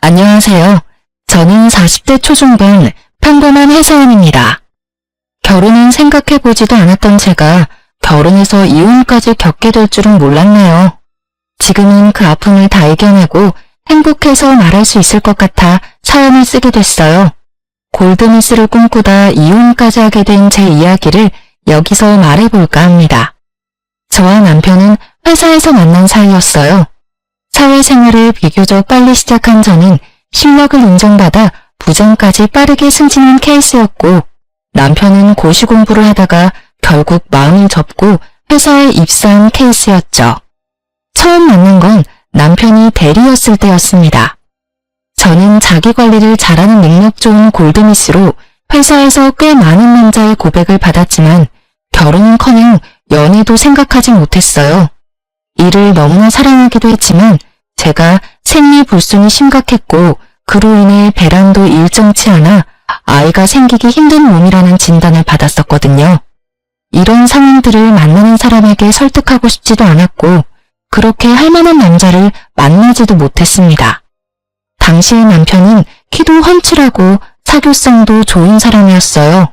안녕하세요. 저는 40대 초중반 평범한 회사원입니다. 결혼은 생각해보지도 않았던 제가 결혼해서 이혼까지 겪게 될 줄은 몰랐네요. 지금은 그 아픔을 다 이겨내고 행복해서 말할 수 있을 것 같아 사연을 쓰게 됐어요. 골드미스를 꿈꾸다 이혼까지 하게 된 제 이야기를 여기서 말해볼까 합니다. 저와 남편은 회사에서 만난 사이였어요. 사회생활을 비교적 빨리 시작한 저는 실력을 인정받아 부장까지 빠르게 승진한 케이스였고, 남편은 고시공부를 하다가 결국 마음을 접고 회사에 입사한 케이스였죠. 처음 만난 건 남편이 대리였을 때였습니다. 저는 자기관리를 잘하는 능력 좋은 골드미스로 회사에서 꽤 많은 남자의 고백을 받았지만 결혼은커녕 연애도 생각하지 못했어요. 일을 너무나 사랑하기도 했지만 제가 생리불순이 심각했고 그로 인해 배란도 일정치 않아 아이가 생기기 힘든 몸이라는 진단을 받았었거든요. 이런 상황들을 만나는 사람에게 설득하고 싶지도 않았고 그렇게 할 만한 남자를 만나지도 못했습니다. 당시의 남편은 키도 훤칠하고 사교성도 좋은 사람이었어요.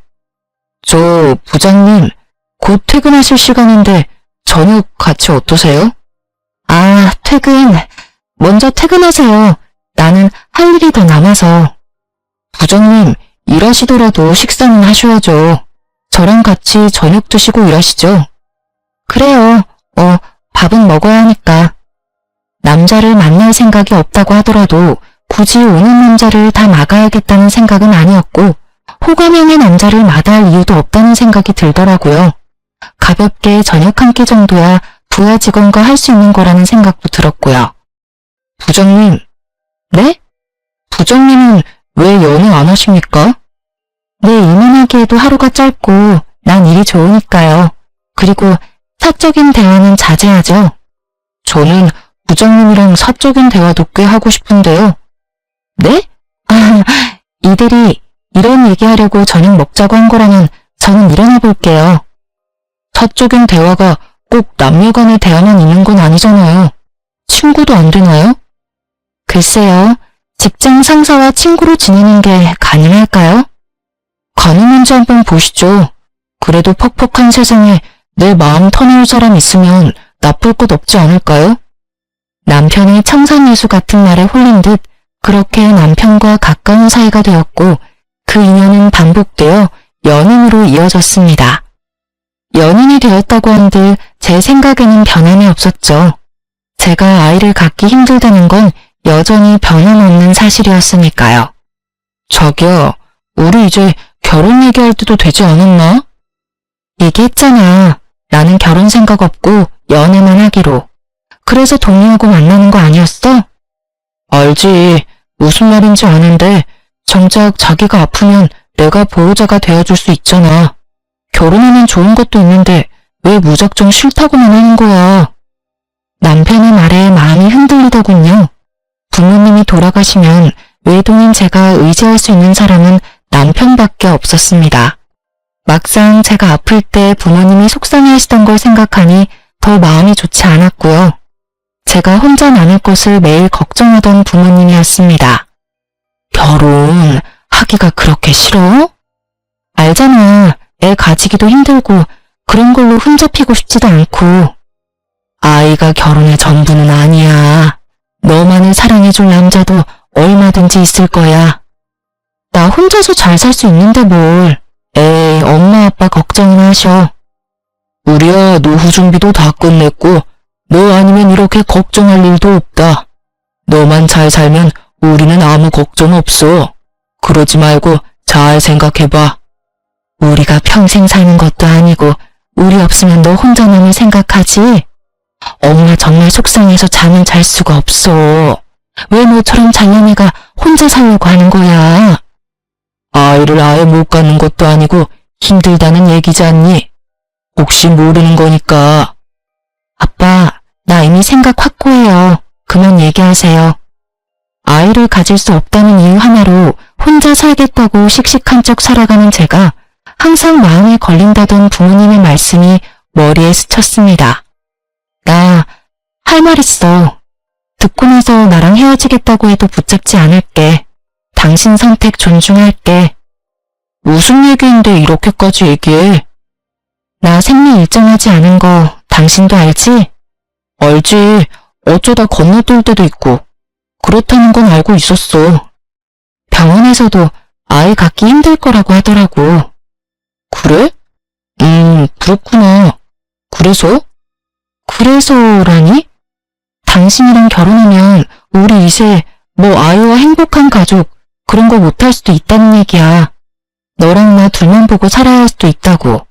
저 부장님, 곧 퇴근하실 시간인데 저녁 같이 어떠세요? 아, 퇴근. 먼저 퇴근하세요. 나는 할 일이 더 남아서. 부장님, 일하시더라도 식사는 하셔야죠. 저랑 같이 저녁 드시고 일하시죠. 그래요. 밥은 먹어야 하니까. 남자를 만날 생각이 없다고 하더라도 굳이 오는 남자를 다 막아야겠다는 생각은 아니었고 호감형의 남자를 마다할 이유도 없다는 생각이 들더라고요. 가볍게 저녁 한 끼 정도야 부하 직원과 할 수 있는 거라는 생각도 들었고요. 부장님, 네? 부장님은 왜 연애 안 하십니까? 네, 이만하기에도 하루가 짧고 난 일이 좋으니까요. 그리고 사적인 대화는 자제하죠. 저는 부장님이랑 사적인 대화도 꽤 하고 싶은데요. 네? 이들이 이런 얘기하려고 저녁 먹자고 한 거라면 저는 일어나 볼게요. 사적인 대화가 꼭 남녀 간의 대화만 있는 건 아니잖아요. 친구도 안 되나요? 글쎄요. 직장 상사와 친구로 지내는 게 가능할까요? 가능한지 한번 보시죠. 그래도 퍽퍽한 세상에 내 마음 터놓을 사람 있으면 나쁠 것 없지 않을까요? 남편의 청산유수 같은 말에 홀린 듯 그렇게 남편과 가까운 사이가 되었고 그 인연은 반복되어 연인으로 이어졌습니다. 연인이 되었다고 한들 제 생각에는 변함이 없었죠. 제가 아이를 갖기 힘들다는 건 여전히 변함없는 사실이었으니까요. 자기야, 우리 이제 결혼 얘기할 때도 되지 않았나? 얘기했잖아. 나는 결혼 생각 없고 연애만 하기로. 그래서 동료하고 만나는 거 아니었어? 알지. 무슨 말인지 아는데 정작 자기가 아프면 내가 보호자가 되어줄 수 있잖아. 결혼하면 좋은 것도 있는데 왜 무작정 싫다고만 하는 거야. 남편의 말에 마음이 흔들리더군요. 부모님이 돌아가시면 외동인 제가 의지할 수 있는 사람은 남편밖에 없었습니다. 막상 제가 아플 때 부모님이 속상해하시던 걸 생각하니 더 마음이 좋지 않았고요. 제가 혼자 남을 것을 매일 걱정하던 부모님이었습니다. 결혼 하기가 그렇게 싫어? 알잖아. 애 가지기도 힘들고 그런 걸로 흠잡히고 싶지도 않고. 아이가 결혼의 전부는 아니야. 너만을 사랑해줄 남자도 얼마든지 있을 거야. 나 혼자서 잘 살 수 있는데 뭘. 에이, 엄마 아빠 걱정이나 하셔. 우리야 노후 준비도 다 끝냈고 너 아니면 이렇게 걱정할 일도 없다. 너만 잘 살면 우리는 아무 걱정 없어. 그러지 말고 잘 생각해봐. 우리가 평생 사는 것도 아니고 우리 없으면 너 혼자 남을 생각하지? 엄마 정말 속상해서 잠은 잘 수가 없어. 왜 너처럼 잘난 애가 혼자 살려고 하는 거야? 아이를 아예 못 갖는 것도 아니고 힘들다는 얘기지 않니? 혹시 모르는 거니까. 아빠, 나 이미 생각 확고해요. 그만 얘기하세요. 아이를 가질 수 없다는 이유 하나로 혼자 살겠다고 씩씩한 척 살아가는 제가 항상 마음에 걸린다던 부모님의 말씀이 머리에 스쳤습니다. 나 할 말 있어. 듣고 나서 나랑 헤어지겠다고 해도 붙잡지 않을게. 당신 선택 존중할게. 무슨 얘기인데 이렇게까지 얘기해? 나 생리 일정하지 않은 거 당신도 알지? 알지. 어쩌다 건너뛸 때도 있고. 그렇다는 건 알고 있었어. 병원에서도 아이 갖기 힘들 거라고 하더라고. 그래? 그렇구나. 그래서? 그래서라니? 당신이랑 결혼하면 우리 이제 뭐 아이와 행복한 가족 그런 거 못할 수도 있다는 얘기야. 너랑 나 둘만 보고 살아야 할 수도 있다고.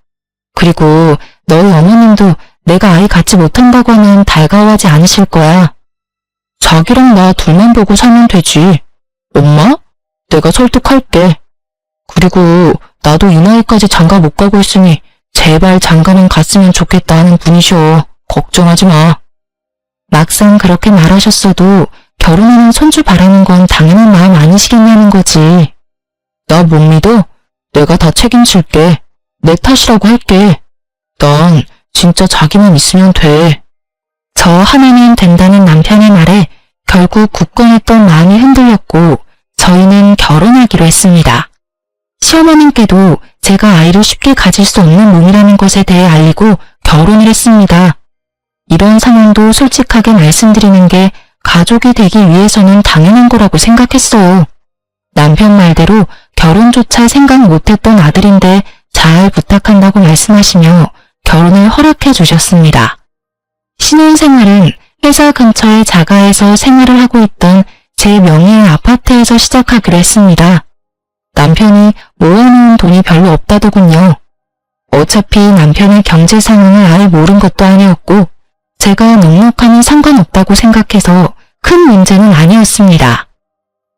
그리고 너희 어머님도 내가 아이 갖지 못한다고 하면 달가워하지 않으실 거야. 자기랑 나 둘만 보고 살면 되지. 엄마? 내가 설득할게. 그리고 나도 이 나이까지 장가 못 가고 있으니 제발 장가만 갔으면 좋겠다 하는 분이셔. 걱정하지 마. 막상 그렇게 말하셨어도 결혼하는 손주 바라는 건 당연한 마음 아니시겠냐는 거지. 나 못 믿어? 내가 다 책임질게. 내 탓이라고 할게. 난 진짜 자기만 있으면 돼. 저 하나면 된다는 남편의 말에 결국 굳건했던 마음이 흔들렸고 저희는 결혼하기로 했습니다. 시어머님께도 제가 아이를 쉽게 가질 수 없는 몸이라는 것에 대해 알리고 결혼을 했습니다. 이런 상황도 솔직하게 말씀드리는 게 가족이 되기 위해서는 당연한 거라고 생각했어요. 남편 말대로 결혼조차 생각 못했던 아들인데 잘 부탁한다고 말씀하시며 결혼을 허락해 주셨습니다. 신혼생활은 회사 근처의 자가에서 생활을 하고 있던 제 명의의 아파트에서 시작하기로 했습니다. 남편이 모아놓은 돈이 별로 없다더군요. 어차피 남편의 경제 상황을 아예 모른 것도 아니었고 제가 넉넉하니 상관없다고 생각해서 큰 문제는 아니었습니다.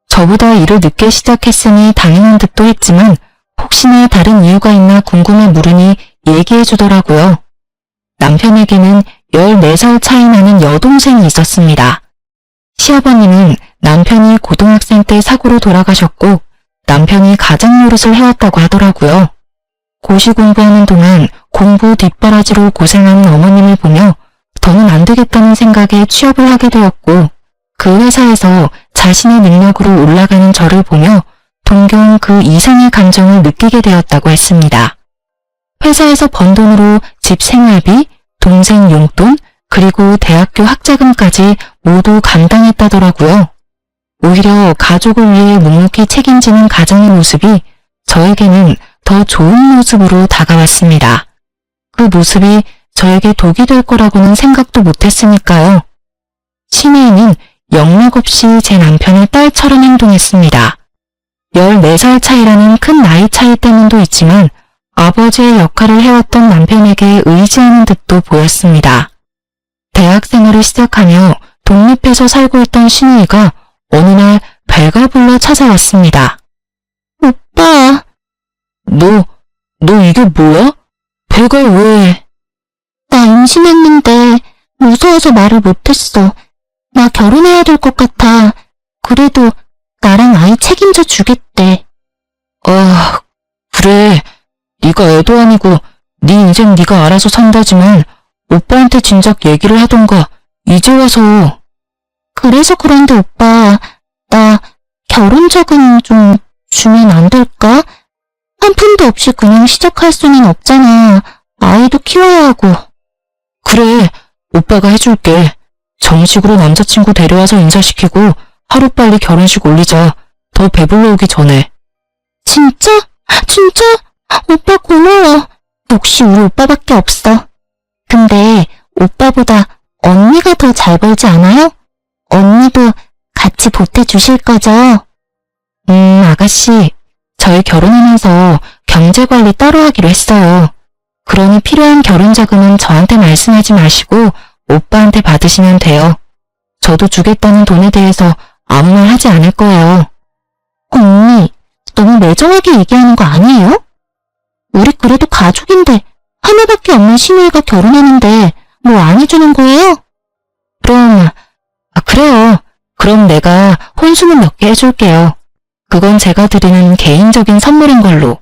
저보다 일을 늦게 시작했으니 당연한 듯도 했지만 혹시나 다른 이유가 있나 궁금해 물으니 얘기해 주더라고요. 남편에게는 14살 차이 나는 여동생이 있었습니다. 시아버님은 남편이 고등학생 때 사고로 돌아가셨고 남편이 가장 노릇을 해왔다고 하더라고요. 고시 공부하는 동안 공부 뒷바라지로 고생하는 어머님을 보며 더는 안 되겠다는 생각에 취업을 하게 되었고 그 회사에서 자신의 능력으로 올라가는 저를 보며 동경 그 이상의 감정을 느끼게 되었다고 했습니다. 회사에서 번 돈으로 집 생활비, 동생 용돈, 그리고 대학교 학자금까지 모두 감당했다더라고요. 오히려 가족을 위해 묵묵히 책임지는 가정의 모습이 저에게는 더 좋은 모습으로 다가왔습니다. 그 모습이 저에게 독이 될 거라고는 생각도 못했으니까요. 신혜인은 영락없이 제 남편의 딸처럼 행동했습니다. 14살 차이라는 큰 나이 차이 때문도 있지만 아버지의 역할을 해왔던 남편에게 의지하는 듯도 보였습니다. 대학 생활을 시작하며 독립해서 살고 있던 신우이가 어느 날 배가 불러 찾아왔습니다. 오빠. 너 이게 뭐야? 배가 왜? 나 임신했는데 무서워서 말을 못했어. 나 결혼해야 될 것 같아. 그래도 나랑 아이 책임져 주겠대. 아, 그래. 네가 애도 아니고 네 인생 네가 알아서 산다지만 오빠한테 진작 얘기를 하던가 이제 와서. 그래서 그런데 오빠, 나 결혼자금 좀 주면 안 될까? 한 푼도 없이 그냥 시작할 수는 없잖아. 아이도 키워야 하고. 그래, 오빠가 해줄게. 정식으로 남자친구 데려와서 인사시키고 하루빨리 결혼식 올리자. 더 배불러 오기 전에. 진짜? 진짜? 오빠 고마워. 역시 우리 오빠밖에 없어. 근데 오빠보다 언니가 더 잘 벌지 않아요? 언니도 같이 보태주실 거죠? 아가씨, 저희 결혼하면서 경제관리 따로 하기로 했어요. 그러니 필요한 결혼자금은 저한테 말씀하지 마시고 오빠한테 받으시면 돼요. 저도 주겠다는 돈에 대해서 아무 말 하지 않을 거예요. 언니, 너무 매정하게 얘기하는 거 아니에요? 우리 그래도 가족인데 하나밖에 없는 신우이가 결혼하는데 뭐 안 해주는 거예요? 그럼, 그래요. 그럼 내가 혼수는 몇 개 해줄게요. 그건 제가 드리는 개인적인 선물인 걸로.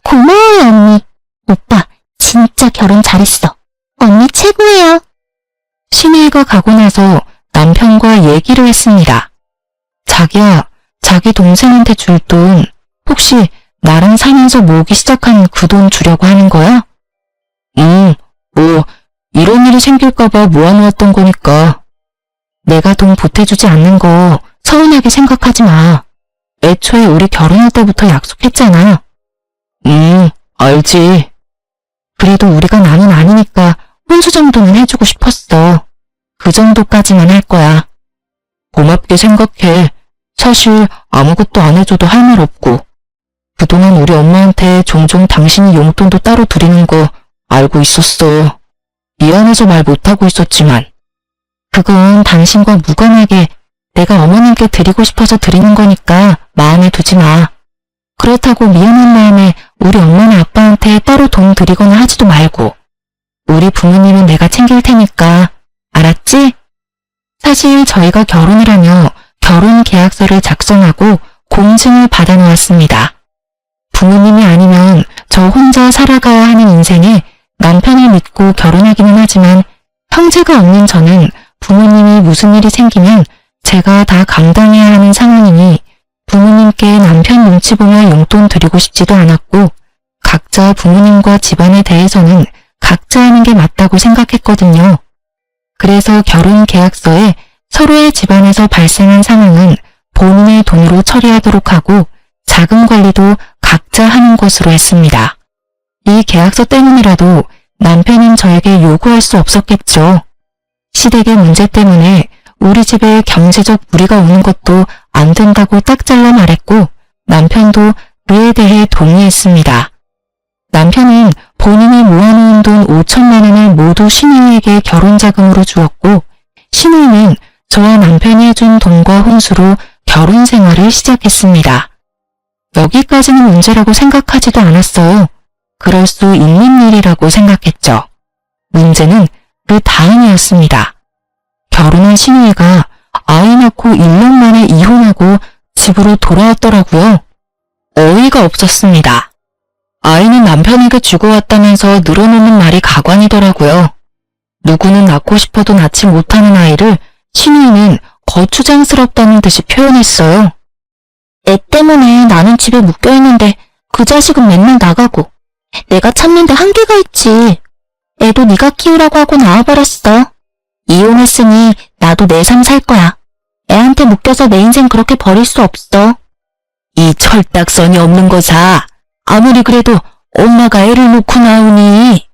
고마워요, 언니. 오빠, 진짜 결혼 잘했어. 언니 최고예요. 신우이가 가고 나서 남편과 얘기를 했습니다. 자기야, 자기 동생한테 줄 돈 혹시 나랑 살면서 모으기 시작한 그 돈 주려고 하는 거야? 뭐 이런 일이 생길까봐 모아놓았던 거니까. 내가 돈 보태주지 않는 거 서운하게 생각하지 마. 애초에 우리 결혼할 때부터 약속했잖아. 알지. 그래도 우리가 남은 아니니까 혼수 정도는 해주고 싶었어. 그 정도까지만 할 거야. 고맙게 생각해. 사실 아무것도 안 해줘도 할 말 없고. 그동안 우리 엄마한테 종종 당신이 용돈도 따로 드리는 거 알고 있었어. 미안해서 말 못하고 있었지만. 그건 당신과 무관하게 내가 어머님께 드리고 싶어서 드리는 거니까 마음에 두지 마. 그렇다고 미안한 마음에 우리 엄마나 아빠한테 따로 돈 드리거나 하지도 말고. 우리 부모님은 내가 챙길 테니까. 알았지? 사실 저희가 결혼을 하며 결혼 계약서를 작성하고 공증을 받아놓았습니다. 부모님이 아니면 저 혼자 살아가야 하는 인생에 남편을 믿고 결혼하기는 하지만 형제가 없는 저는 부모님이 무슨 일이 생기면 제가 다 감당해야 하는 상황이니 부모님께 남편 눈치 보며 용돈 드리고 싶지도 않았고 각자 부모님과 집안에 대해서는 각자 하는 게 맞다고 생각했거든요. 그래서 결혼 계약서에 서로의 집안에서 발생한 상황은 본인의 돈으로 처리하도록 하고 자금 관리도 각자 하는 것으로 했습니다. 이 계약서 때문이라도 남편은 저에게 요구할 수 없었겠죠. 시댁의 문제 때문에 우리 집에 경제적 무리가 오는 것도 안 된다고 딱 잘라 말했고 남편도 그에 대해 동의했습니다. 남편은 본인이 모아놓은 돈 5천만 원을 모두 신우이에게 결혼자금으로 주었고 신우이는 저와 남편이 해준 돈과 혼수로 결혼 생활을 시작했습니다. 여기까지는 문제라고 생각하지도 않았어요. 그럴 수 있는 일이라고 생각했죠. 문제는 그 다음이었습니다. 결혼한 신우이가 아이 낳고 1년 만에 이혼하고 집으로 돌아왔더라고요. 어이가 없었습니다. 아이는 남편에게 주고 왔다면서 늘어놓는 말이 가관이더라고요. 누구는 낳고 싶어도 낳지 못하는 아이를 신우이는 거추장스럽다는 듯이 표현했어요. 애 때문에 나는 집에 묶여있는데 그 자식은 맨날 나가고 내가 참는데 한계가 있지. 애도 네가 키우라고 하고 나와버렸어. 이혼했으니 나도 내 삶 살 거야. 애한테 묶여서 내 인생 그렇게 버릴 수 없어. 이 철딱선이 없는 거사. 아무리 그래도 엄마가 애를 놓고 나오니.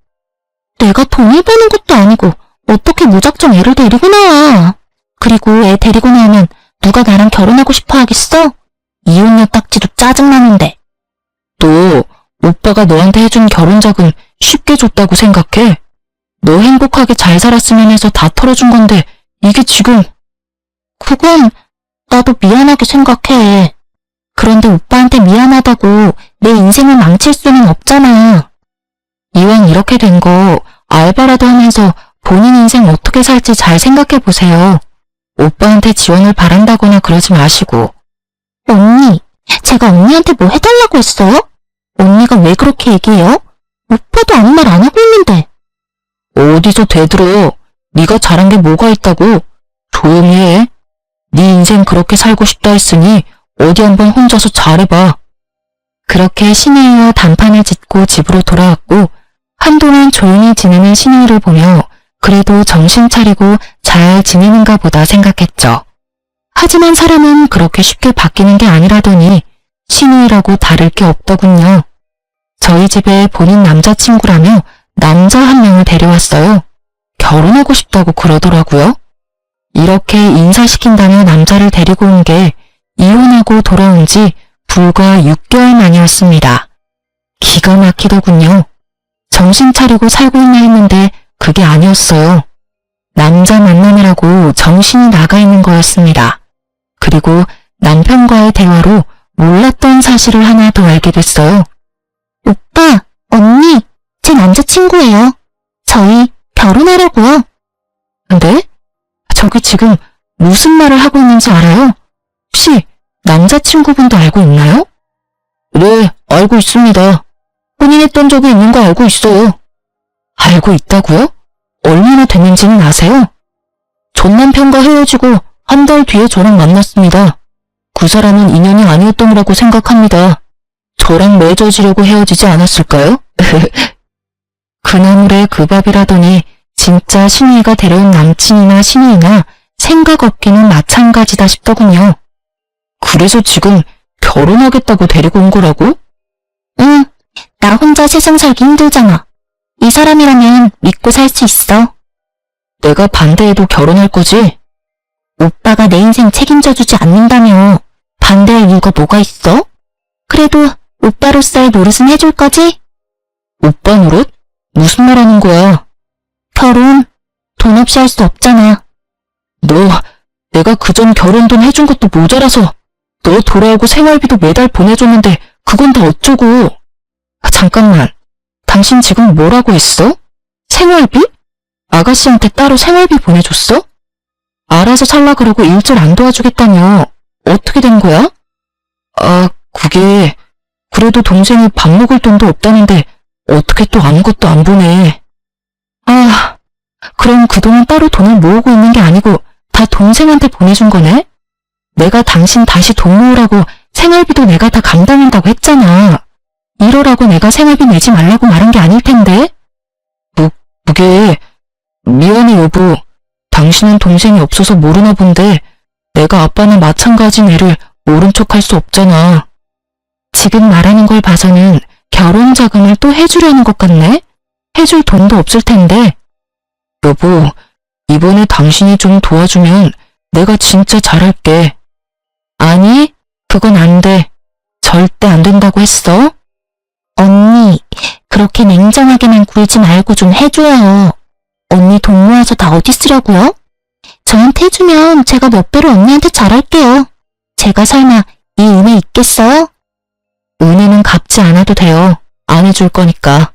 내가 돈을 버는 것도 아니고 어떻게 무작정 애를 데리고 나와. 그리고 애 데리고 나오면 누가 나랑 결혼하고 싶어 하겠어? 이혼녀 딱지도 짜증나는데. 너 오빠가 너한테 해준 결혼자금 쉽게 줬다고 생각해? 너 행복하게 잘 살았으면 해서 다 털어준 건데 이게 지금. 그건 나도 미안하게 생각해. 그런데 오빠한테 미안하다고 내 인생을 망칠 수는 없잖아. 이왕 이렇게 된 거 알바라도 하면서 본인 인생 어떻게 살지 잘 생각해 보세요. 오빠한테 지원을 바란다거나 그러지 마시고. 언니, 제가 언니한테 뭐 해달라고 했어요? 언니가 왜 그렇게 얘기해요? 오빠도 아무 말 안 하고 있는데. 어디서 대들어. 네가 잘한 게 뭐가 있다고. 조용히 해. 네 인생 그렇게 살고 싶다 했으니 어디 한번 혼자서 잘해봐. 그렇게 신우이와 단판을 짓고 집으로 돌아왔고 한동안 조용히 지내는 신우이를 보며 그래도 정신 차리고 잘 지내는가 보다 생각했죠. 하지만 사람은 그렇게 쉽게 바뀌는 게 아니라더니 신우이라고 다를 게 없더군요. 저희 집에 본인 남자친구라며 남자 한 명을 데려왔어요. 결혼하고 싶다고 그러더라고요. 이렇게 인사시킨다며 남자를 데리고 온 게 이혼하고 돌아온 지 불과 6개월 만이었습니다. 기가 막히더군요. 정신 차리고 살고 있나 했는데 그게 아니었어요. 남자 만나느라고 정신이 나가 있는 거였습니다. 그리고 남편과의 대화로 몰랐던 사실을 하나 더 알게 됐어요. 오빠, 언니, 제 남자친구예요. 저희 결혼하려고요. 근데 저기 지금 무슨 말을 하고 있는지 알아요? 혹시 남자친구분도 알고 있나요? 네, 알고 있습니다. 혼인했던 적이 있는 거 알고 있어요. 알고 있다고요? 얼마나 됐는지는 아세요? 전 남편과 헤어지고 한 달 뒤에 저랑 만났습니다. 그 사람은 인연이 아니었던이라고 생각합니다. 저랑 맺어지려고 헤어지지 않았을까요? 그 나물에 그 밥이라더니 진짜 신우이가 데려온 남친이나 신우이나 생각 없기는 마찬가지다 싶더군요. 그래서 지금 결혼하겠다고 데리고 온 거라고? 응, 나 혼자 세상 살기 힘들잖아. 이 사람이라면 믿고 살 수 있어. 내가 반대해도 결혼할 거지? 오빠가 내 인생 책임져주지 않는다며 반대할 이유가 뭐가 있어? 그래도 오빠로서의 노릇은 해줄 거지? 오빠 노릇? 무슨 말 하는 거야? 결혼, 돈 없이 할 수 없잖아. 너, 내가 그전 결혼 돈 해준 것도 모자라서 너 돌아오고 생활비도 매달 보내줬는데 그건 다 어쩌고. 잠깐만, 당신 지금 뭐라고 했어? 생활비? 아가씨한테 따로 생활비 보내줬어? 알아서 살라 그러고 일절 안 도와주겠다며. 어떻게 된 거야? 그게 그래도 동생이 밥 먹을 돈도 없다는데 어떻게 또 아무것도 안 보내. 그럼 그동안 따로 돈을 모으고 있는 게 아니고 다 동생한테 보내준 거네? 내가 당신 다시 돈 모으라고 생활비도 내가 다 감당한다고 했잖아. 이러라고 내가 생활비 내지 말라고 말한 게 아닐 텐데. 그게 미안해 여보. 당신은 동생이 없어서 모르나 본데 내가 아빠나 마찬가지인 애를 모른 척 할 수 없잖아. 지금 말하는 걸 봐서는 결혼 자금을 또 해주려는 것 같네? 해줄 돈도 없을 텐데. 여보, 이번에 당신이 좀 도와주면 내가 진짜 잘할게. 아니, 그건 안 돼. 절대 안 된다고 했어. 언니, 그렇게 냉정하게만 굴지 말고 좀 해줘요. 언니 돈 모아서 다 어디 쓰려고요? 저한테 해주면 제가 몇 배로 언니한테 잘할게요. 제가 설마 이 은혜 있겠어요? 은혜는 갚지 않아도 돼요. 안 해줄 거니까.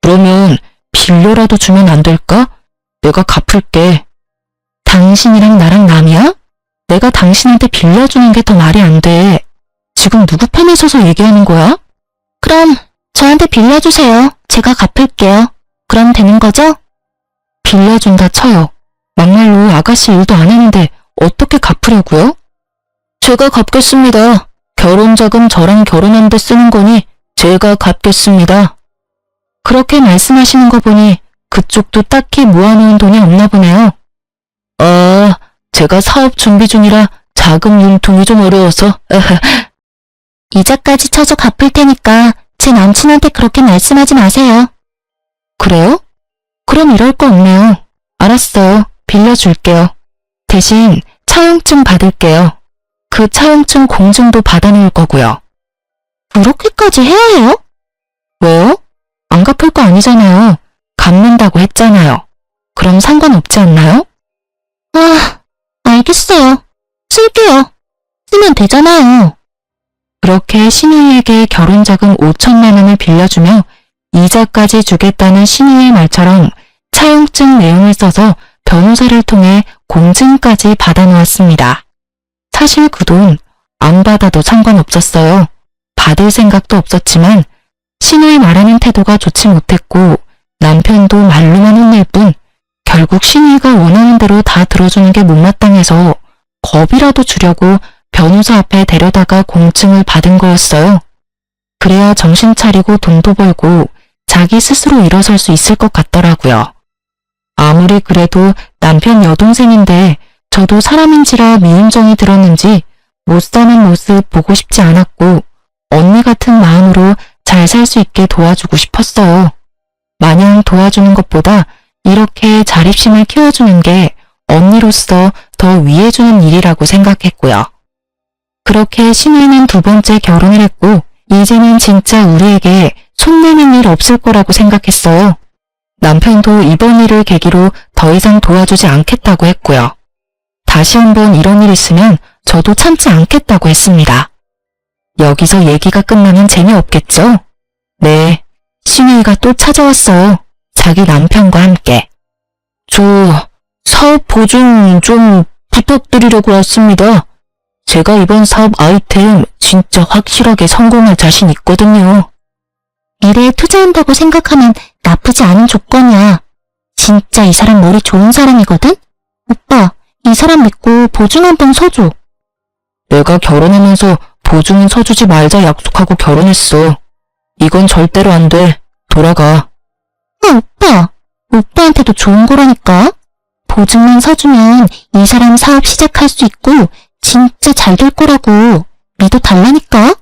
그러면 빌려라도 주면 안 될까? 내가 갚을게. 당신이랑 나랑 남이야? 내가 당신한테 빌려주는 게 더 말이 안 돼. 지금 누구 편에 서서 얘기하는 거야? 그럼 저한테 빌려주세요. 제가 갚을게요. 그럼 되는 거죠? 빌려준다 쳐요. 막말로 아가씨 일도 안 했는데 어떻게 갚으려고요? 제가 갚겠습니다. 결혼자금 저랑 결혼하는데 쓰는 거니 제가 갚겠습니다. 그렇게 말씀하시는 거 보니 그쪽도 딱히 모아놓은 돈이 없나 보네요. 제가 사업 준비 중이라 자금 융통이 좀 어려워서. 이자까지 쳐서 갚을 테니까 제 남친한테 그렇게 말씀하지 마세요. 그래요? 그럼 이럴 거 없네요. 알았어요. 빌려줄게요. 대신 차용증 받을게요. 그 차용증 공증도 받아놓을 거고요. 그렇게까지 해야 해요? 왜요? 안 갚을 거 아니잖아요. 갚는다고 했잖아요. 그럼 상관없지 않나요? 알겠어요. 쓸게요. 쓰면 되잖아요. 그렇게 신우이에게 결혼자금 5천만 원을 빌려주며 이자까지 주겠다는 신우이의 말처럼 차용증 내용을 써서 변호사를 통해 공증까지 받아놓았습니다. 사실 그 돈 안 받아도 상관없었어요. 받을 생각도 없었지만 신우이 말하는 태도가 좋지 못했고 남편도 말로만 혼낼 뿐 결국 신우이가 원하는 대로 다 들어주는 게 못마땅해서 겁이라도 주려고 변호사 앞에 데려다가 공증을 받은 거였어요. 그래야 정신 차리고 돈도 벌고 자기 스스로 일어설 수 있을 것 같더라고요. 아무리 그래도 남편 여동생인데 저도 사람인지라 미움정이 들었는지 못 사는 모습 보고 싶지 않았고 언니 같은 마음으로 잘 살 수 있게 도와주고 싶었어요. 마냥 도와주는 것보다 이렇게 자립심을 키워주는 게 언니로서 더 위해주는 일이라고 생각했고요. 그렇게 신우이는 두 번째 결혼을 했고 이제는 진짜 우리에게 손 내민 일 없을 거라고 생각했어요. 남편도 이번 일을 계기로 더 이상 도와주지 않겠다고 했고요. 다시 한번 이런 일 있으면 저도 참지 않겠다고 했습니다. 여기서 얘기가 끝나면 재미없겠죠? 네, 신우이가 또 찾아왔어요. 자기 남편과 함께. 저 사업 보증 좀 부탁드리려고 왔습니다. 제가 이번 사업 아이템 진짜 확실하게 성공할 자신 있거든요. 미래에 투자한다고 생각하면 나쁘지 않은 조건이야. 진짜 이 사람 머리 좋은 사람이거든? 오빠, 이 사람 믿고 보증 한 번 서줘. 내가 결혼하면서 보증은 서주지 말자 약속하고 결혼했어. 이건 절대로 안 돼. 돌아가. 오빠. 오빠한테도 좋은 거라니까. 보증만 서주면 이 사람 사업 시작할 수 있고 진짜 잘 될 거라고. 믿어달라니까.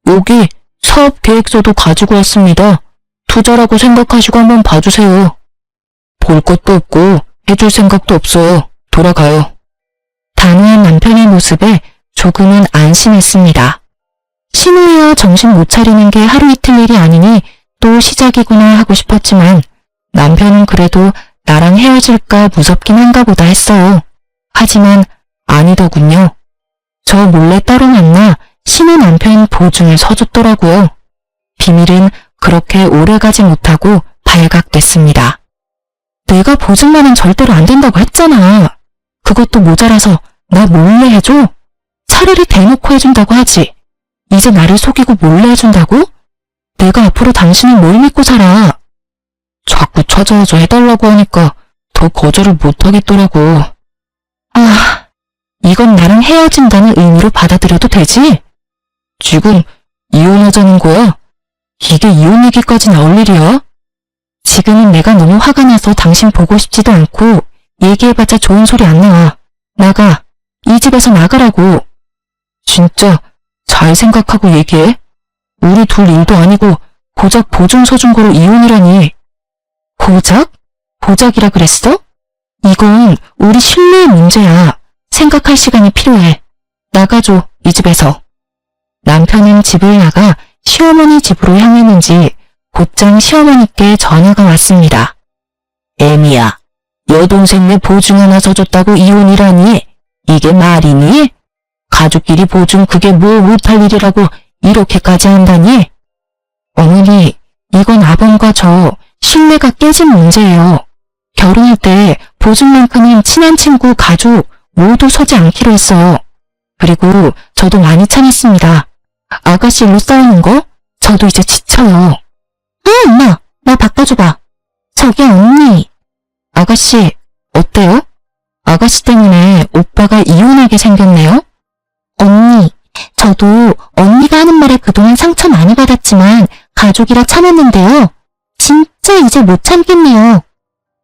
여기 사업 계획서도 가지고 왔습니다. 투자라고 생각하시고 한번 봐주세요. 볼 것도 없고 해줄 생각도 없어요. 돌아가요. 단호한 남편의 모습에 조금은 안심했습니다. 신우이와 정신 못 차리는 게 하루 이틀 일이 아니니 또 시작이구나 하고 싶었지만 남편은 그래도 나랑 헤어질까 무섭긴 한가 보다 했어요. 하지만 아니더군요. 저 몰래 따로 만나 신우 남편 보증을 서줬더라고요. 비밀은 그렇게 오래가지 못하고 발각됐습니다. 내가 보증만은 절대로 안 된다고 했잖아. 그것도 모자라서 나 몰래 해줘? 차라리 대놓고 해준다고 하지. 이제 나를 속이고 몰래 해준다고? 내가 앞으로 당신을 뭘 믿고 살아? 자꾸 찾아와서 해달라고 하니까 더 거절을 못하겠더라고. 아, 이건 나랑 헤어진다는 의미로 받아들여도 되지? 지금 이혼하자는 거야? 이게 이혼 얘기까지 나올 일이야? 지금은 내가 너무 화가 나서 당신 보고 싶지도 않고 얘기해봤자 좋은 소리 안 나와. 나가. 이 집에서 나가라고. 진짜 잘 생각하고 얘기해. 우리 둘 일도 아니고 고작 보증 서준 거로 이혼이라니. 고작? 고작이라 그랬어? 이건 우리 신뢰의 문제야. 생각할 시간이 필요해. 나가줘, 이 집에서. 남편은 집을 나가 시어머니 집으로 향했는지 곧장 시어머니께 전화가 왔습니다. 애미야, 여동생 내 보증 하나 서줬다고 이혼이라니? 이게 말이니? 가족끼리 보증 그게 뭐 못할 일이라고 이렇게까지 한다니? 어머니, 이건 아범과 저 신뢰가 깨진 문제예요. 결혼할 때 보증만큼은 친한 친구, 가족 모두 서지 않기로 했어요. 그리고 저도 많이 참았습니다. 아가씨 일로 싸우는 거? 저도 이제 지쳐요. 엄마, 나 바꿔줘봐. 저기 언니. 아가씨, 어때요? 아가씨 때문에 오빠가 이혼하게 생겼네요? 언니, 저도 언니가 하는 말에 그동안 상처 많이 받았지만 가족이라 참았는데요. 진짜 이제 못 참겠네요.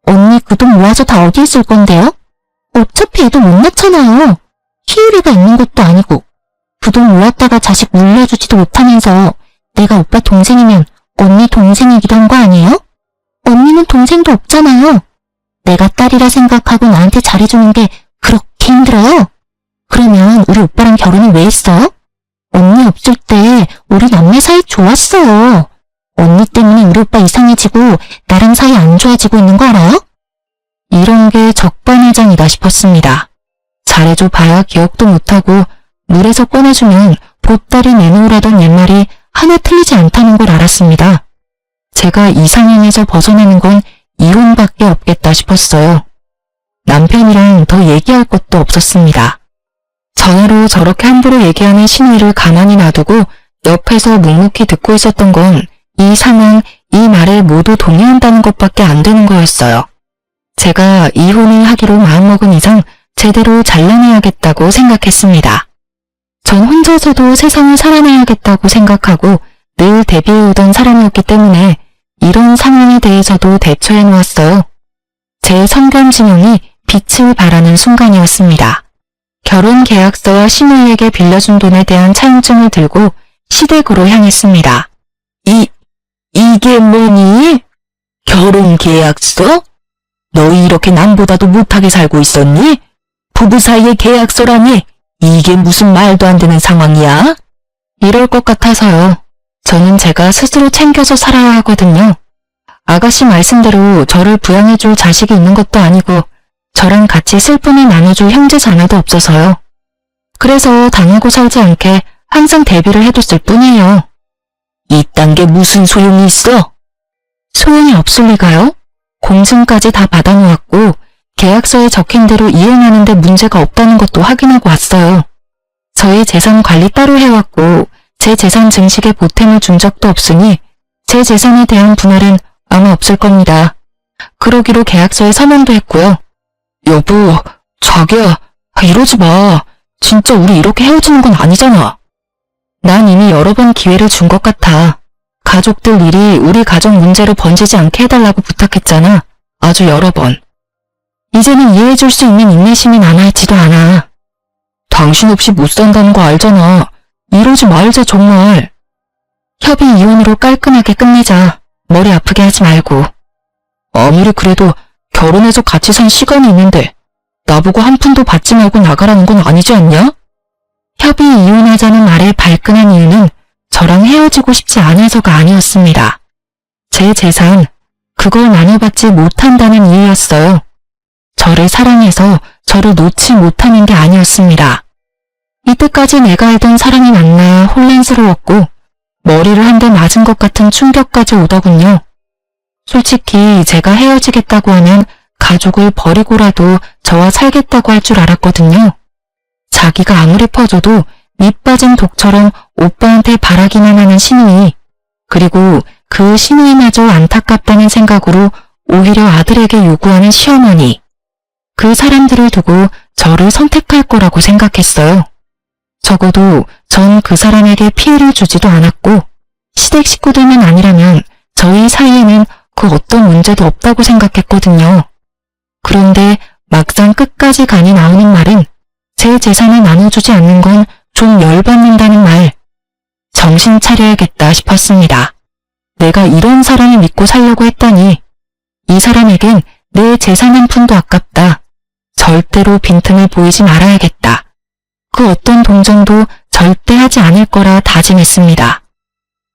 언니 그 돈 모아서 다 어디에 쓸 건데요? 어차피 애도 못 낳잖아요. 희율이가 있는 것도 아니고. 그 돈 모았다가 자식 물려주지도 못하면서 내가 오빠 동생이면 언니 동생이기도 한 거 아니에요? 언니는 동생도 없잖아요. 내가 딸이라 생각하고 나한테 잘해주는 게 그렇게 힘들어요? 그러면 우리 오빠랑 결혼을 왜 했어요? 언니 없을 때 우리 남매 사이 좋았어요. 언니 때문에 우리 오빠 이상해지고 나랑 사이 안 좋아지고 있는 거 알아요? 이런 게 적반하장이다 싶었습니다. 잘해줘 봐야 기억도 못하고 물에서 꺼내주면 보따리 내놓으라던 옛말이 하나 틀리지 않다는 걸 알았습니다. 제가 이상형에서 벗어나는 건 이혼밖에 없겠다 싶었어요. 남편이랑 더 얘기할 것도 없었습니다. 전화로 저렇게 함부로 얘기하는 신우이를 가만히 놔두고 옆에서 묵묵히 듣고 있었던 건 이 상황, 이 말에 모두 동의한다는 것밖에 안 되는 거였어요. 제가 이혼을 하기로 마음먹은 이상 제대로 잘라내야겠다고 생각했습니다. 전 혼자서도 세상을 살아내야겠다고 생각하고 늘 대비해오던 사람이었기 때문에 이런 상황에 대해서도 대처해 놓았어요. 제 성견지명이 빛을 발하는 순간이었습니다. 결혼 계약서와 신우이에게 빌려준 돈에 대한 차용증을 들고 시댁으로 향했습니다. 이게 뭐니? 결혼 계약서? 너희 이렇게 남보다도 못하게 살고 있었니? 부부 사이의 계약서라니? 이게 무슨 말도 안 되는 상황이야? 이럴 것 같아서요. 저는 제가 스스로 챙겨서 살아야 하거든요. 아가씨 말씀대로 저를 부양해줄 자식이 있는 것도 아니고 저랑 같이 슬픔을 나눠줄 형제 자매도 없어서요. 그래서 당하고 살지 않게 항상 대비를 해뒀을 뿐이에요. 이딴 게 무슨 소용이 있어? 소용이 없을 리가요? 공증까지 다 받아놓았고 계약서에 적힌 대로 이행하는데 문제가 없다는 것도 확인하고 왔어요. 저희 재산 관리 따로 해왔고 제 재산 증식에 보탬을 준 적도 없으니 제 재산에 대한 분할은 아마 없을 겁니다. 그러기로 계약서에 서명도 했고요. 여보, 자기야, 이러지 마. 진짜 우리 이렇게 헤어지는 건 아니잖아. 난 이미 여러 번 기회를 준 것 같아. 가족들 일이 우리 가정 문제로 번지지 않게 해달라고 부탁했잖아. 아주 여러 번. 이제는 이해해줄 수 있는 인내심이 남아있지도 않아. 당신 없이 못 산다는 거 알잖아. 이러지 말자 정말. 협의 이혼으로 깔끔하게 끝내자. 머리 아프게 하지 말고. 아무리 그래도 결혼해서 같이 산 시간이 있는데 나보고 한 푼도 받지 말고 나가라는 건 아니지 않냐? 협의 이혼하자는 말에 발끈한 이유는 저랑 헤어지고 싶지 않아서가 아니었습니다. 제 재산, 그걸 나눠받지 못한다는 이유였어요. 저를 사랑해서 저를 놓지 못하는 게 아니었습니다. 이때까지 내가 알던 사람이 만나 혼란스러웠고 머리를 한 대 맞은 것 같은 충격까지 오더군요. 솔직히 제가 헤어지겠다고 하면 가족을 버리고라도 저와 살겠다고 할 줄 알았거든요. 자기가 아무리 퍼줘도 밑 빠진 독처럼 오빠한테 바라기만 하는 신우이, 그리고 그 신우이마저 안타깝다는 생각으로 오히려 아들에게 요구하는 시어머니, 그 사람들을 두고 저를 선택할 거라고 생각했어요. 적어도 전 그 사람에게 피해를 주지도 않았고 시댁 식구들만 아니라면 저희 사이에는 그 어떤 문제도 없다고 생각했거든요. 그런데 막상 끝까지 가니 나오는 말은 제 재산을 나눠주지 않는 건 좀 열받는다는 말. 정신 차려야겠다 싶었습니다. 내가 이런 사람을 믿고 살려고 했다니. 이 사람에겐 내 재산 한 푼도 아깝다. 절대로 빈틈을 보이지 말아야겠다. 그 어떤 동정도 절대 하지 않을 거라 다짐했습니다.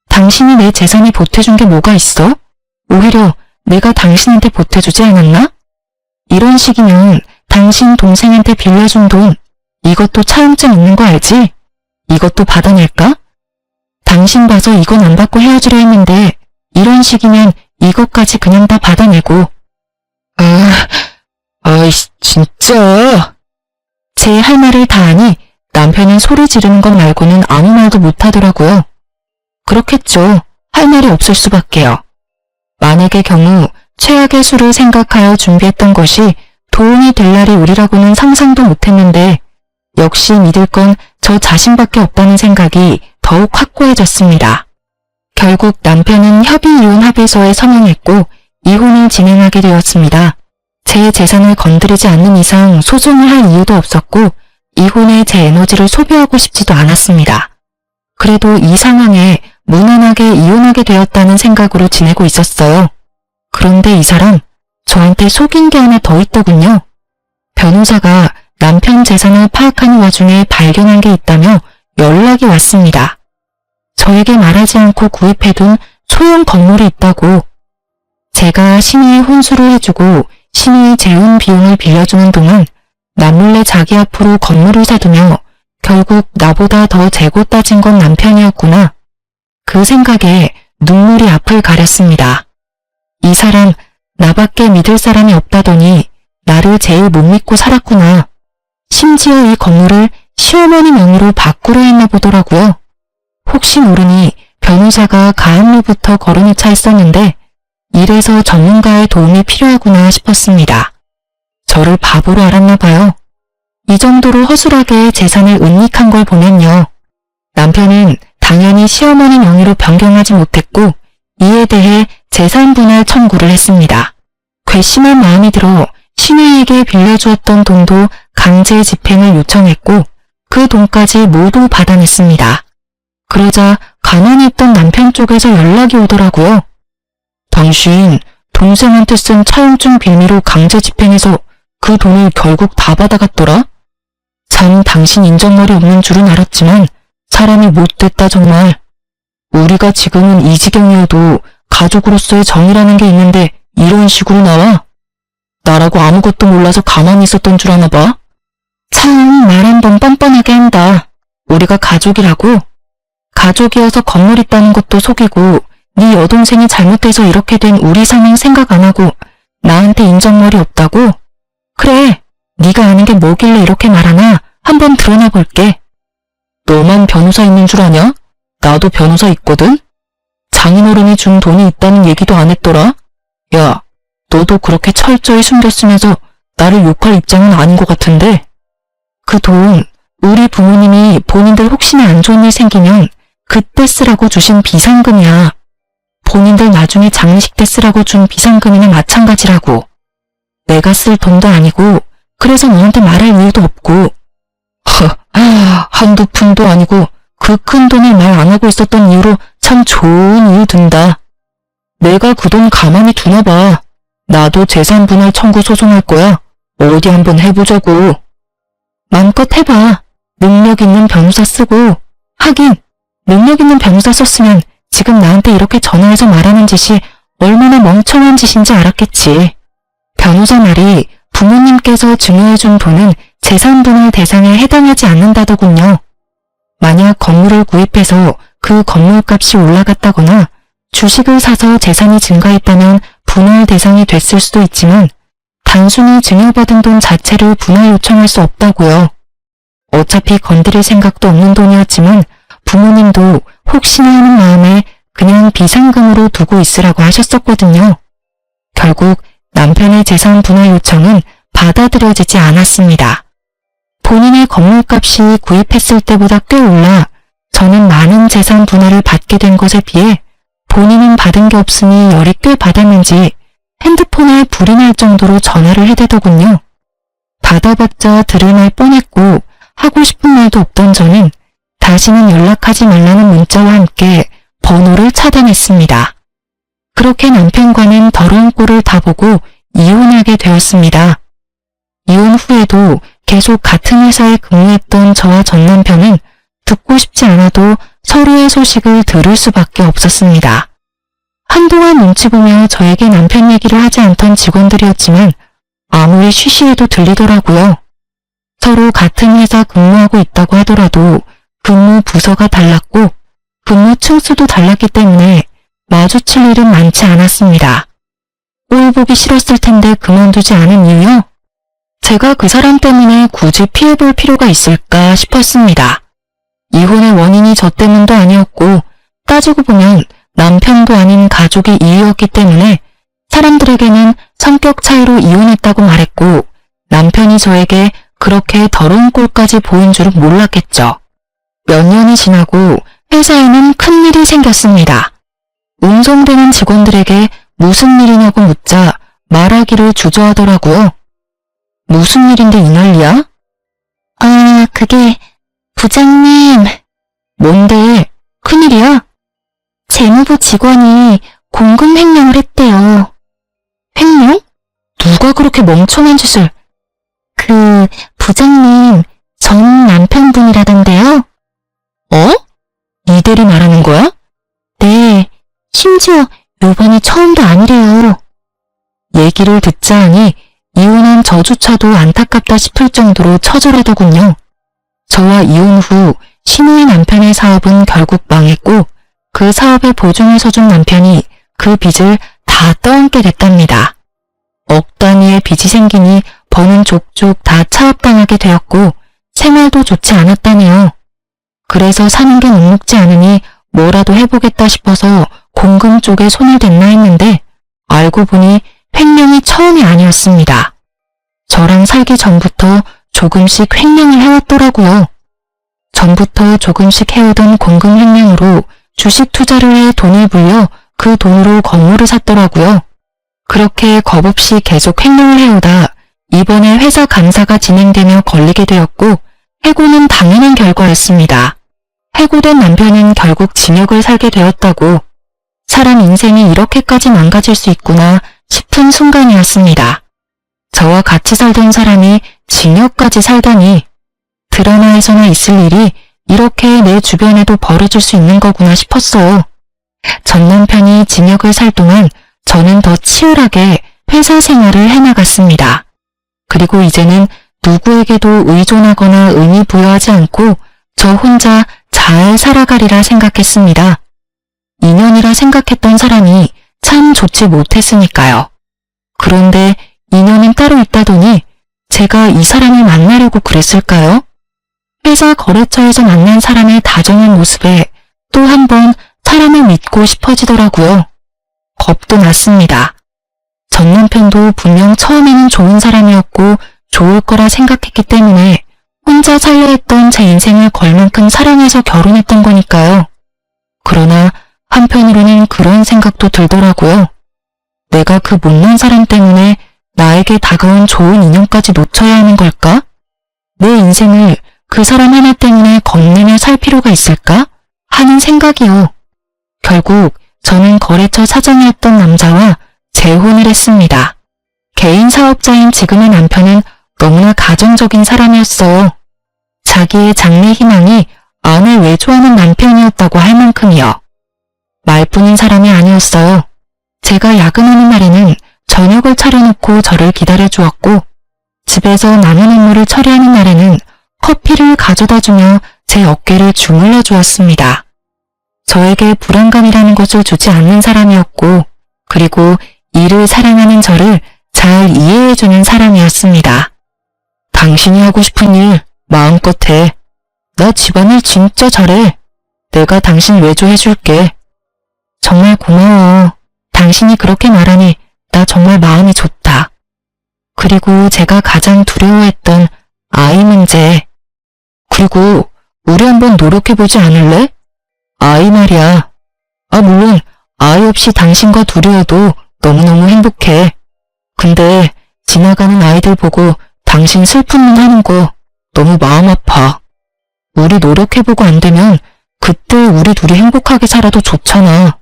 당신이 내 재산에 보태준 게 뭐가 있어? 오히려 내가 당신한테 보태주지 않았나? 이런 식이면 당신 동생한테 빌려준 돈, 이것도 차용증 있는 거 알지? 이것도 받아낼까? 당신 봐서 이건 안 받고 헤어지려 했는데 이런 식이면 이것까지 그냥 다 받아내고. 아이씨 진짜. 제 할 말을 다 하니 남편은 소리 지르는 것 말고는 아무 말도 못하더라고요. 그렇겠죠. 할 말이 없을 수밖에요. 만약의 경우 최악의 수를 생각하여 준비했던 것이 도움이 될 날이 오리라고는 상상도 못했는데 역시 믿을 건 저 자신밖에 없다는 생각이 더욱 확고해졌습니다. 결국 남편은 협의이혼 합의서에 서명했고 이혼을 진행하게 되었습니다. 제 재산을 건드리지 않는 이상 소송을 할 이유도 없었고 이혼에 제 에너지를 소비하고 싶지도 않았습니다. 그래도 이 상황에 무난하게 이혼하게 되었다는 생각으로 지내고 있었어요. 그런데 이 사람, 저한테 속인 게 하나 더 있더군요. 변호사가 남편 재산을 파악하는 와중에 발견한 게 있다며 연락이 왔습니다. 저에게 말하지 않고 구입해둔 소형 건물이 있다고. 제가 신우의 혼수를 해주고 신우의 재혼 비용을 빌려주는 동안 남몰래 자기 앞으로 건물을 사두며 결국 나보다 더 재고 따진 건 남편이었구나. 그 생각에 눈물이 앞을 가렸습니다. 이 사람 나밖에 믿을 사람이 없다더니 나를 제일 못 믿고 살았구나. 심지어 이 건물을 시어머니 명의로 바꾸려 했나 보더라고요. 혹시 모르니 변호사가 가압류부터 거론이 차 있었는데 이래서 전문가의 도움이 필요하구나 싶었습니다. 저를 바보로 알았나 봐요. 이 정도로 허술하게 재산을 은닉한 걸 보면요. 남편은 당연히 시어머니 명의로 변경하지 못했고 이에 대해 재산 분할 청구를 했습니다. 괘씸한 마음이 들어 신우에게 빌려주었던 돈도 강제 집행을 요청했고 그 돈까지 모두 받아냈습니다. 그러자 가만히 있던 남편 쪽에서 연락이 오더라고요. 당신 동생한테 쓴 차용증 빌미로 강제 집행해서 그 돈을 결국 다 받아갔더라? 참 당신 인정머리 없는 줄은 알았지만 사람이 못됐다 정말. 우리가 지금은 이 지경이어도 가족으로서의 정이라는 게 있는데 이런 식으로 나와? 나라고 아무것도 몰라서 가만히 있었던 줄 아나 봐? 참 말 한 번 뻔뻔하게 한다. 우리가 가족이라고? 가족이어서 건물 있다는 것도 속이고 네 여동생이 잘못돼서 이렇게 된 우리 상황 생각 안 하고 나한테 인정머리 없다고? 그래, 네가 아는 게 뭐길래 이렇게 말하나 한번 드러나 볼게. 너만 변호사 있는 줄 아냐? 나도 변호사 있거든? 장인어른이 준 돈이 있다는 얘기도 안 했더라? 야, 너도 그렇게 철저히 숨겼으면서 나를 욕할 입장은 아닌 것 같은데. 그 돈, 우리 부모님이 본인들 혹시나 안 좋은 일 생기면 그때 쓰라고 주신 비상금이야. 본인들 나중에 장례식 때 쓰라고 준 비상금이나 마찬가지라고. 내가 쓸 돈도 아니고 그래서 너한테 말할 이유도 없고. 한두 푼도 아니고 그 큰 돈을 말 안 하고 있었던 이유로 참 좋은 이유 든다. 내가 그 돈 가만히 두나 봐. 나도 재산 분할 청구 소송할 거야. 어디 한번 해보자고. 마음껏 해봐. 능력 있는 변호사 쓰고. 하긴 능력 있는 변호사 썼으면 지금 나한테 이렇게 전화해서 말하는 짓이 얼마나 멍청한 짓인지 알았겠지. 변호사 말이 부모님께서 증여해준 돈은 재산 분할 대상에 해당하지 않는다더군요. 만약 건물을 구입해서 그 건물값이 올라갔다거나 주식을 사서 재산이 증가했다면 분할 대상이 됐을 수도 있지만 단순히 증여받은 돈 자체를 분할 요청할 수 없다고요. 어차피 건드릴 생각도 없는 돈이었지만 부모님도 혹시나 하는 마음에 그냥 비상금으로 두고 있으라고 하셨었거든요. 결국 남편의 재산 분할 요청은 받아들여지지 않았습니다. 본인의 건물값이 구입했을 때보다 꽤 올라 저는 많은 재산 분할을 받게 된 것에 비해 본인은 받은 게 없으니 열이 꽤 받았는지 핸드폰에 불이 날 정도로 전화를 해대더군요. 받아봤자 들을 말 뻔했고 하고 싶은 말도 없던 저는 다시는 연락하지 말라는 문자와 함께 번호를 차단했습니다. 그렇게 남편과는 더러운 꼴을 다 보고 이혼하게 되었습니다. 이혼 후에도 계속 같은 회사에 근무했던 저와 전 남편은 듣고 싶지 않아도 서로의 소식을 들을 수밖에 없었습니다. 한동안 눈치 보며 저에게 남편 얘기를 하지 않던 직원들이었지만 아무리 쉬쉬해도 들리더라고요. 서로 같은 회사 근무하고 있다고 하더라도 근무 부서가 달랐고 근무 층수도 달랐기 때문에 마주칠 일은 많지 않았습니다. 꼴 보기 싫었을 텐데 그만두지 않은 이유요? 제가 그 사람 때문에 굳이 피해볼 필요가 있을까 싶었습니다. 이혼의 원인이 저 때문도 아니었고 따지고 보면 남편도 아닌 가족이 이유였기 때문에 사람들에게는 성격 차이로 이혼했다고 말했고 남편이 저에게 그렇게 더러운 꼴까지 보인 줄은 몰랐겠죠. 몇 년이 지나고 회사에는 큰일이 생겼습니다. 운송되는 직원들에게 무슨 일이냐고 묻자 말하기를 주저하더라고요. 무슨 일인데 이 난리야? 그게 부장님. 뭔데? 큰일이야? 재무부 직원이 공금 횡령을 했대요. 횡령? 누가 그렇게 멍청한 짓을? 부장님 전 남편분이라던데요. 이대리 말하는 거야? 네, 심지어 요번이 처음도 아니래요. 얘기를 듣자 하니 이혼한 저조차도 안타깝다 싶을 정도로 처절하더군요. 저와 이혼 후 신우의 남편의 사업은 결국 망했고 그 사업에 보증을 서준 남편이 그 빚을 다 떠안게 됐답니다. 억 단위의 빚이 생기니 버는 족족 다 차압당하게 되었고 생활도 좋지 않았다네요. 그래서 사는 게 녹록지 않으니 뭐라도 해보겠다 싶어서 공금 쪽에 손을 댔나 했는데 알고 보니 횡령이 처음이 아니었습니다. 저랑 살기 전부터 조금씩 횡령을 해왔더라고요. 전부터 조금씩 해오던 공금 횡령으로 주식 투자를 해 돈을 불려 그 돈으로 건물을 샀더라고요. 그렇게 겁없이 계속 횡령을 해오다 이번에 회사 감사가 진행되며 걸리게 되었고 해고는 당연한 결과였습니다. 해고된 남편은 결국 징역을 살게 되었다고. 사람 인생이 이렇게까지 망가질 수 있구나 싶은 순간이었습니다. 저와 같이 살던 사람이 징역까지 살다니 드라마에서나 있을 일이 이렇게 내 주변에도 벌어질 수 있는 거구나 싶었어요. 전 남편이 징역을 살 동안 저는 더 치열하게 회사 생활을 해나갔습니다. 그리고 이제는 누구에게도 의존하거나 의미 부여하지 않고 저 혼자 잘 살아가리라 생각했습니다. 인연이라 생각했던 사람이 참 좋지 못했으니까요. 그런데 인연은 따로 있다더니 제가 이 사람을 만나려고 그랬을까요? 회사 거래처에서 만난 사람의 다정한 모습에 또 한 번 사람을 믿고 싶어지더라고요. 겁도 났습니다. 전 남편도 분명 처음에는 좋은 사람이었고 좋을 거라 생각했기 때문에 혼자 살려 했던 제 인생을 걸 만큼 사랑해서 결혼했던 거니까요. 그러나 한편으로는 그런 생각도 들더라고요. 내가 그 못난 사람 때문에 나에게 다가온 좋은 인연까지 놓쳐야 하는 걸까? 내 인생을 그 사람 하나 때문에 겁내며 살 필요가 있을까? 하는 생각이요. 결국 저는 거래처 사장이었던 남자와 재혼을 했습니다. 개인 사업자인 지금의 남편은 너무나 가정적인 사람이었어요. 자기의 장래 희망이 아내 외조하는 남편이었다고 할 만큼이요. 말뿐인 사람이 아니었어요. 제가 야근하는 날에는 저녁을 차려놓고 저를 기다려주었고, 집에서 남은 업무를 처리하는 날에는 커피를 가져다주며 제 어깨를 주물러 주었습니다. 저에게 불안감이라는 것을 주지 않는 사람이었고, 그리고 일을 사랑하는 저를 잘 이해해주는 사람이었습니다. 당신이 하고 싶은 일 마음껏 해. 나 집안일 진짜 잘해. 내가 당신 외조해줄게. 정말 고마워. 당신이 그렇게 말하니 나 정말 마음이 좋다. 그리고 제가 가장 두려워했던 아이 문제. 그리고 우리 한번 노력해보지 않을래? 아이 말이야. 물론 아이 없이 당신과 둘이어도 너무너무 행복해. 근데 지나가는 아이들 보고 당신 슬픈 눈 하는 거 너무 마음 아파. 우리 노력해보고 안 되면 그때 우리 둘이 행복하게 살아도 좋잖아.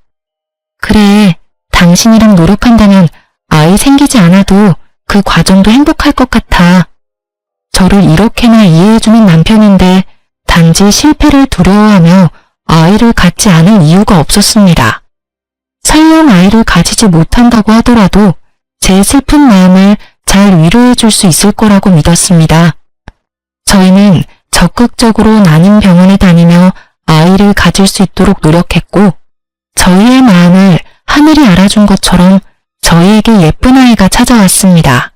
그래, 당신이랑 노력한다면 아이 생기지 않아도 그 과정도 행복할 것 같아. 저를 이렇게나 이해해주는 남편인데 단지 실패를 두려워하며 아이를 갖지 않을 이유가 없었습니다. 설령 아이를 가지지 못한다고 하더라도 제 슬픈 마음을 잘 위로해줄 수 있을 거라고 믿었습니다. 저희는 적극적으로 난임병원에 다니며 아이를 가질 수 있도록 노력했고, 저희의 마음을 하늘이 알아준 것처럼 저희에게 예쁜 아이가 찾아왔습니다.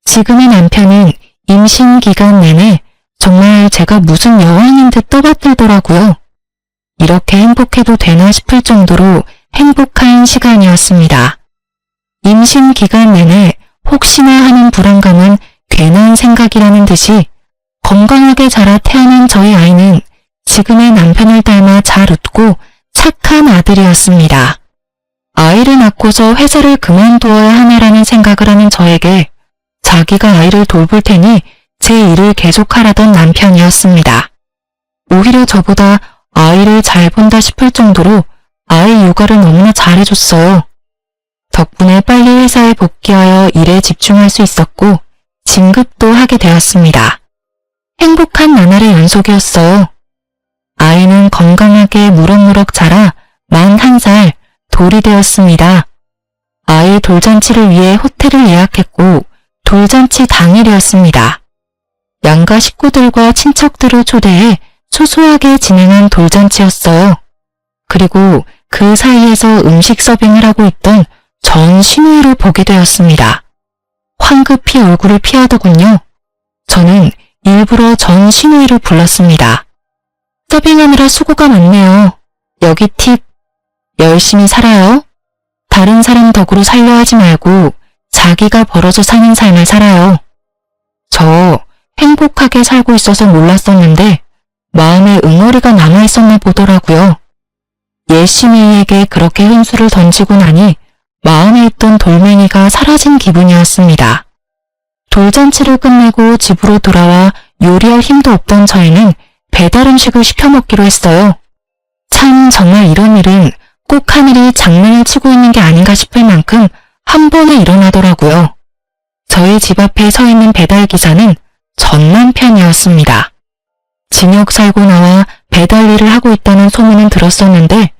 지금의 남편은 임신 기간 내내 정말 제가 무슨 여왕인 듯 떠받들더라고요. 이렇게 행복해도 되나 싶을 정도로 행복한 시간이었습니다. 임신 기간 내내 혹시나 하는 불안감은 괜한 생각이라는 듯이 건강하게 자라 태어난 저희 아이는 지금의 남편을 닮아 잘 웃고 착한 아들이었습니다. 아이를 낳고서 회사를 그만두어야 하나라는 생각을 하는 저에게 자기가 아이를 돌볼 테니 제 일을 계속하라던 남편이었습니다. 오히려 저보다 아이를 잘 본다 싶을 정도로 아이 육아를 너무나 잘해줬어요. 덕분에 빨리 회사에 복귀하여 일에 집중할 수 있었고 진급도 하게 되었습니다. 행복한 나날의 연속이었어요. 아이는 건강하게 무럭무럭 자라 만 1살 돌이 되었습니다. 아이 돌잔치를 위해 호텔을 예약했고 돌잔치 당일이었습니다. 양가 식구들과 친척들을 초대해 소소하게 진행한 돌잔치였어요. 그리고 그 사이에서 음식 서빙을 하고 있던 전 신우이를 보게 되었습니다. 황급히 얼굴을 피하더군요. 저는 일부러 전 신우이를 불렀습니다. 서빙하느라 수고가 많네요. 여기 팁. 열심히 살아요. 다른 사람 덕으로 살려 하지 말고 자기가 벌어서 사는 삶을 살아요. 저 행복하게 살고 있어서 몰랐었는데 마음에 응어리가 남아있었나 보더라고요. 예시미에게 그렇게 혼수를 던지고 나니 마음에 있던 돌멩이가 사라진 기분이었습니다. 돌잔치를 끝내고 집으로 돌아와 요리할 힘도 없던 저희는 배달 음식을 시켜 먹기로 했어요. 참 정말 이런 일은 꼭 하늘이 장난을 치고 있는 게 아닌가 싶을 만큼 한 번에 일어나더라고요. 저희 집 앞에 서 있는 배달기사는 전 남편이었습니다. 징역 살고 나와 배달 일을 하고 있다는 소문은 들었었는데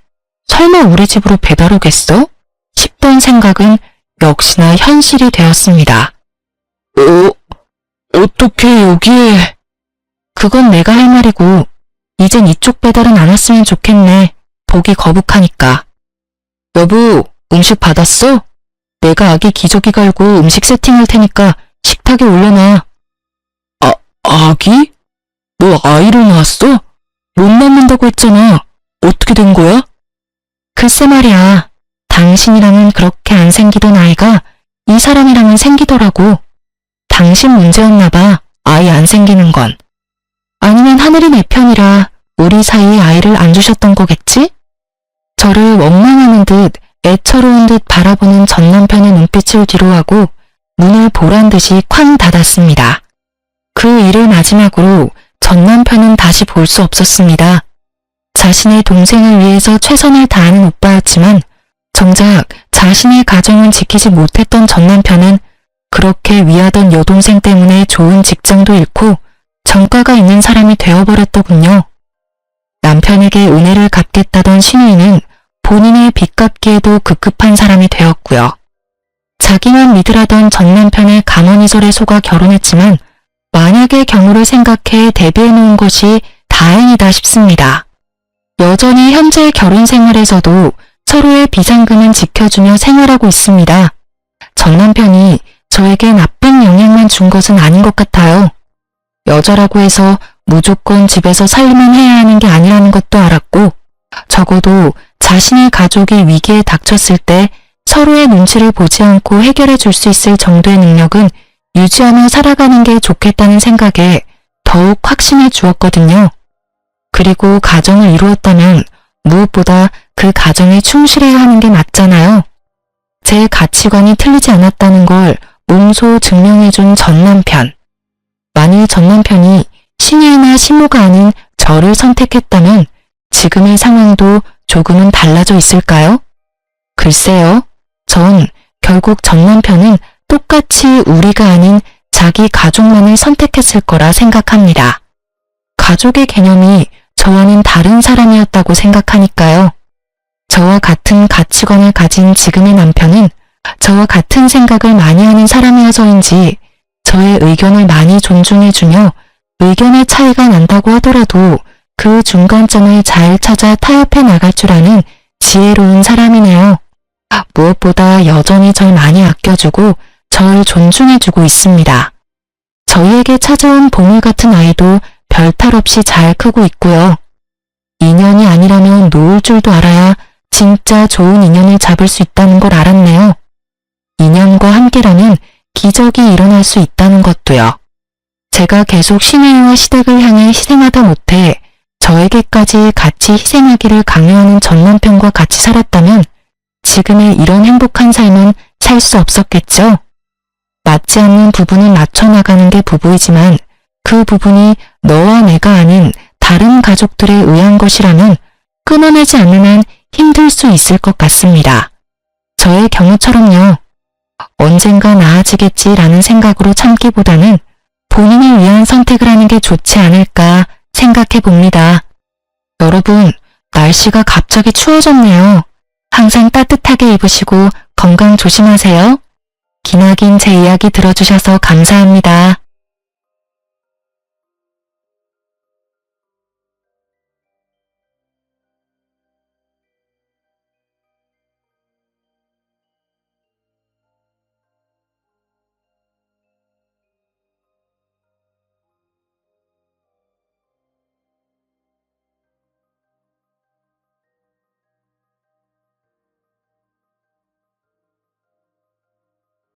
설마 우리 집으로 배달 오겠어? 싶던 생각은 역시나 현실이 되었습니다. 어떻게 여기에... 그건 내가 할 말이고 이젠 이쪽 배달은 안 왔으면 좋겠네. 보기 거북하니까. 여보, 음식 받았어? 내가 아기 기저귀 갈고 음식 세팅할 테니까 식탁에 올려놔. 아기? 너 아이를 낳았어? 못 낳는다고 했잖아. 어떻게 된 거야? 글쎄 말이야. 당신이랑은 그렇게 안 생기던 아이가 이 사람이랑은 생기더라고. 당신 문제였나 봐. 아이 안 생기는 건. 아니면 하늘이 내 편이라 우리 사이에 아이를 안 주셨던 거겠지? 저를 원망하는 듯 애처로운 듯 바라보는 전 남편의 눈빛을 뒤로하고 문을 보란 듯이 쾅 닫았습니다. 그 일을 마지막으로 전 남편은 다시 볼 수 없었습니다. 자신의 동생을 위해서 최선을 다하는 오빠였지만 정작 자신의 가정은 지키지 못했던 전 남편은 그렇게 위하던 여동생 때문에 좋은 직장도 잃고 정가가 있는 사람이 되어버렸더군요. 남편에게 은혜를 갚겠다던 신우이는 본인의 빚 갚기에도 급급한 사람이 되었고요. 자기만 믿으라던 전 남편의 감언이설에 속아 결혼했지만 만약의 경우를 생각해 대비해 놓은 것이 다행이다 싶습니다. 여전히 현재 결혼 생활에서도 서로의 비상금은 지켜주며 생활하고 있습니다. 전 남편이 저에게 나쁜 영향만 준 것은 아닌 것 같아요. 여자라고 해서 무조건 집에서 살림만 해야 하는 게 아니라는 것도 알았고 적어도 자신의 가족이 위기에 닥쳤을 때 서로의 눈치를 보지 않고 해결해 줄 수 있을 정도의 능력은 유지하며 살아가는 게 좋겠다는 생각에 더욱 확신해 주었거든요. 그리고 가정을 이루었다면 무엇보다 그 가정에 충실해야 하는 게 맞잖아요. 제 가치관이 틀리지 않았다는 걸 몸소 증명해준 전 남편. 만일 전 남편이 신우이나 시모가 아닌 저를 선택했다면 지금의 상황도 조금은 달라져 있을까요? 글쎄요. 전 결국 전 남편은 똑같이 우리가 아닌 자기 가족만을 선택했을 거라 생각합니다. 가족의 개념이 저와는 다른 사람이었다고 생각하니까요. 저와 같은 가치관을 가진 지금의 남편은 저와 같은 생각을 많이 하는 사람이어서인지 저의 의견을 많이 존중해주며 의견의 차이가 난다고 하더라도 그 중간점을 잘 찾아 타협해 나갈 줄 아는 지혜로운 사람이네요. 무엇보다 여전히 절 많이 아껴주고 절 존중해주고 있습니다. 저희에게 찾아온 보물 같은 아이도 별탈 없이 잘 크고 있고요. 인연이 아니라면 놓을 줄도 알아야 진짜 좋은 인연을 잡을 수 있다는 걸 알았네요. 인연과 함께라면 기적이 일어날 수 있다는 것도요. 제가 계속 신우이와 시댁을 향해 희생하다 못해 저에게까지 같이 희생하기를 강요하는 전 남편과 같이 살았다면 지금의 이런 행복한 삶은 살 수 없었겠죠. 맞지 않는 부분을 맞춰나가는 게 부부이지만 그 부분이 너와 내가 아닌 다른 가족들에 의한 것이라면 끊어내지 않는 한 힘들 수 있을 것 같습니다. 저의 경우처럼요. 언젠가 나아지겠지라는 생각으로 참기보다는 본인을 위한 선택을 하는 게 좋지 않을까 생각해 봅니다. 여러분, 날씨가 갑자기 추워졌네요. 항상 따뜻하게 입으시고 건강 조심하세요. 기나긴 제 이야기 들어주셔서 감사합니다.